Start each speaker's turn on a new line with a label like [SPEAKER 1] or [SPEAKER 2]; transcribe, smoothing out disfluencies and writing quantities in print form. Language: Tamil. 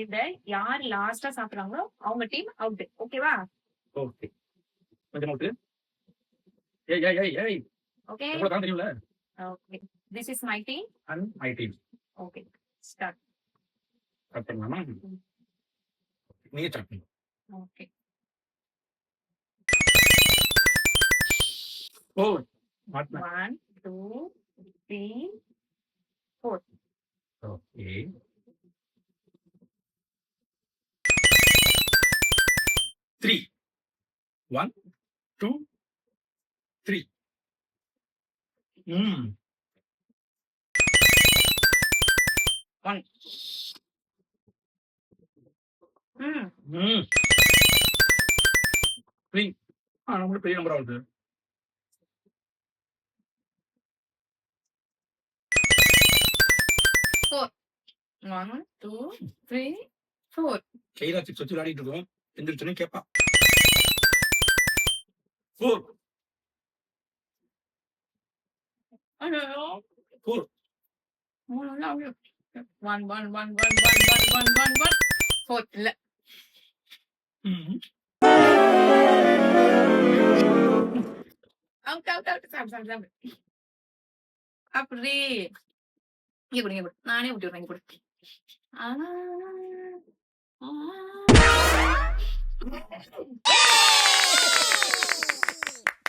[SPEAKER 1] இத யார் லாஸ்டா சாப்பிடுறாங்களோ அவங்க டீம் அவுட். ஓகேவா?
[SPEAKER 2] ஓகே. கொஞ்சம் அவுட். ஏய் ஏய் ஏய் ஏய்.
[SPEAKER 1] ஓகே.
[SPEAKER 2] உங்களுக்கு தான் தெரியும்ல.
[SPEAKER 1] Okay. This is my team
[SPEAKER 2] and my team.
[SPEAKER 1] Okay. Start.
[SPEAKER 2] Start பண்ணலாமா? நீங்க ஸ்டார்ட் பண்ணுங்க.
[SPEAKER 1] Okay.
[SPEAKER 2] 4 மாட்னா.
[SPEAKER 1] 1 2 3 4.
[SPEAKER 2] ஓகே. 3 1 2 3. 1 3. நம்மளுக்கு பெரிய நம்பர் ஆகுது.
[SPEAKER 1] 4. 1 2 3 4.
[SPEAKER 2] கையில சிப்ஸ் வச்சு விளையாடிட்டு இருக்கோம். எந்திரிச்சோன்னு கேப்பா. 4
[SPEAKER 1] ஐயோ
[SPEAKER 2] 4
[SPEAKER 1] 1 1 1 1 1 1 1 4 இல்ல. அவுட் அவுட் அவுட் சாப்பிடு. அப்படி இங்க கொடுங்க. நானே ஊட்டி விடுறேன். கொடு.